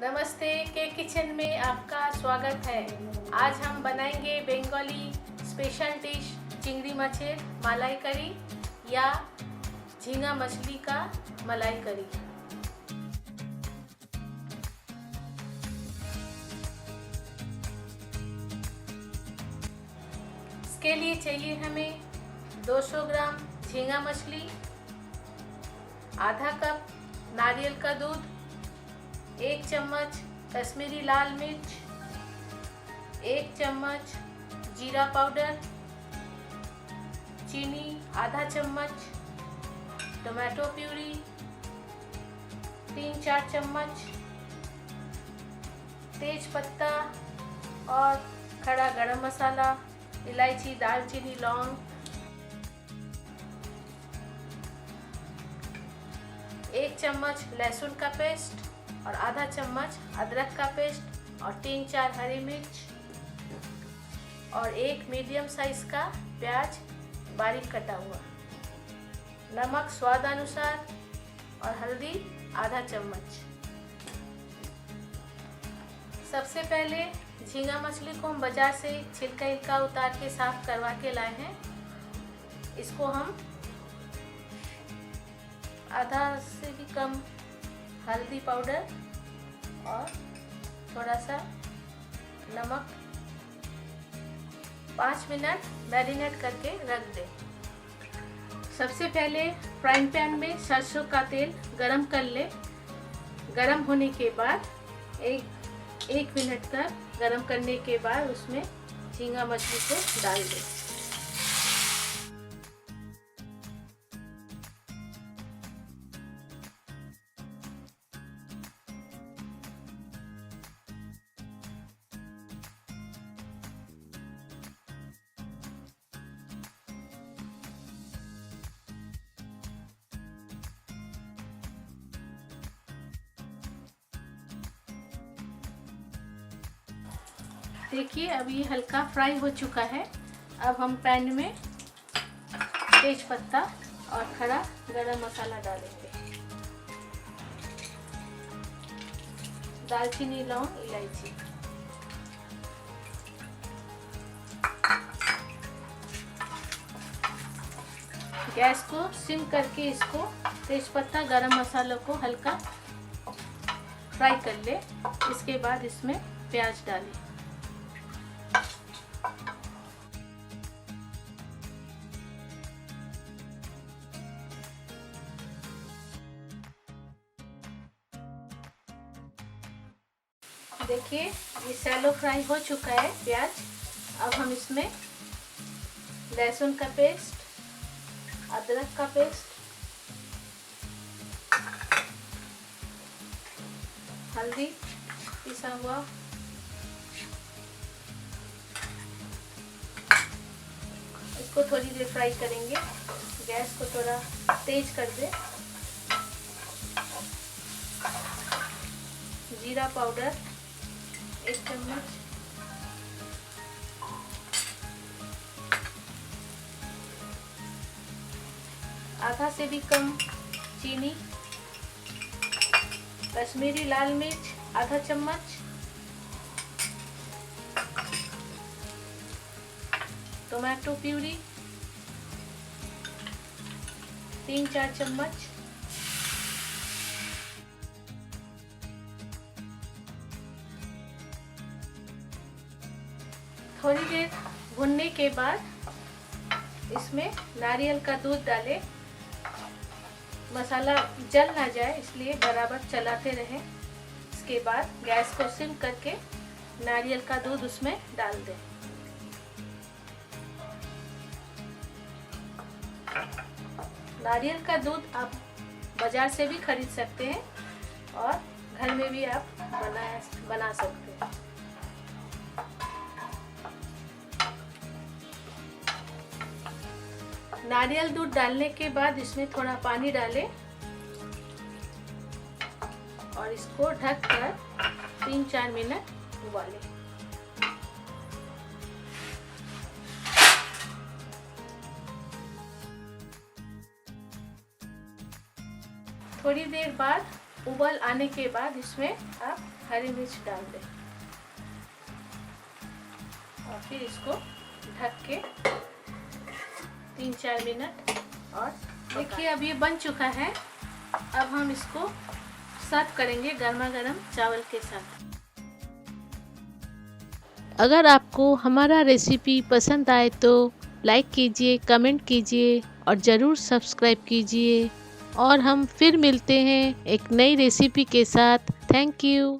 नमस्ते के किचन में आपका स्वागत है। आज हम बनाएंगे बंगाली स्पेशल डिश चिंगड़ी मछली मलाई करी या झींगा मछली का मलाई करी। इसके लिए चाहिए हमें 200 ग्राम झींगा मछली, आधा कप नारियल का दूध, 1 चम्मच कश्मीरी लाल मिर्च, 1 चम्मच जीरा पाउडर, चीनी आधा चम्मच, टमाटो प्यूरी 3-4 चम्मच, तेज पत्ता और खड़ा गरम मसाला, इलायची, दालचीनी, लौंग, 1 चम्मच लहसुन का पेस्ट और आधा चम्मच अदरक का पेस्ट और 3-4 हरी मिर्च और 1 मीडियम साइज का प्याज बारीक कटा हुआ, नमक स्वाद अनुसार और हल्दी आधा चम्मच। सबसे पहले झींगा मछली को हम बाजार से छिलका उतार के साफ करवा के लाए हैं। इसको हम आधा से भी कम हल्दी पाउडर और थोड़ा सा नमक 5 मिनट मैरिनेट करके रख दें। सबसे पहले फ्राइंग पैन में सरसों का तेल गरम कर ले। गरम होने के बाद एक मिनट तक गरम करने के बाद उसमें झींगा मछली को डाल दें। देखिए अब ये हल्का फ्राई हो चुका है। अब हम पैन में तेज पत्ता और खड़ा गरम मसाला डालेंगे, दालचीनी, लौंग, इलायची। गैस को सिम करके इसको तेज पत्ता गरम मसालों को हल्का फ्राई कर ले। इसके बाद इसमें प्याज डालें। देखिए ये सैलो फ्राई हो चुका है प्याज। अब हम इसमें लहसुन का पेस्ट, अदरक का पेस्ट, हल्दी पिसा हुआ, इसको थोड़ी देर फ्राई करेंगे। गैस को थोड़ा तेज कर दे। जीरा पाउडर 1 चम्मच, आधा से भी कम चीनी, कश्मीरी लाल मिर्च आधा चम्मच, टमाटो प्यूरी 3-4 चम्मच, थोड़ी देर भुनने के बाद इसमें नारियल का दूध डालें। मसाला जल ना जाए इसलिए बराबर चलाते रहें। इसके बाद गैस को सिम करके नारियल का दूध उसमें डाल दें। नारियल का दूध आप बाजार से भी खरीद सकते हैं और घर में भी आप बना सकते हैं। नारियल दूध डालने के बाद इसमें थोड़ा पानी डालें और इसको ढककर 3-4 मिनट उबालें। थोड़ी देर बाद उबाल आने के बाद इसमें आप हरी मिर्च डाल दें और फिर इसको ढक के 3-4 मिनट। और देखिए अब ये बन चुका है। अब हम इसको सर्व करेंगे गर्मा गर्म चावल के साथ। अगर आपको हमारा रेसिपी पसंद आए तो लाइक कीजिए, कमेंट कीजिए और ज़रूर सब्सक्राइब कीजिए। और हम फिर मिलते हैं एक नई रेसिपी के साथ। Thank you.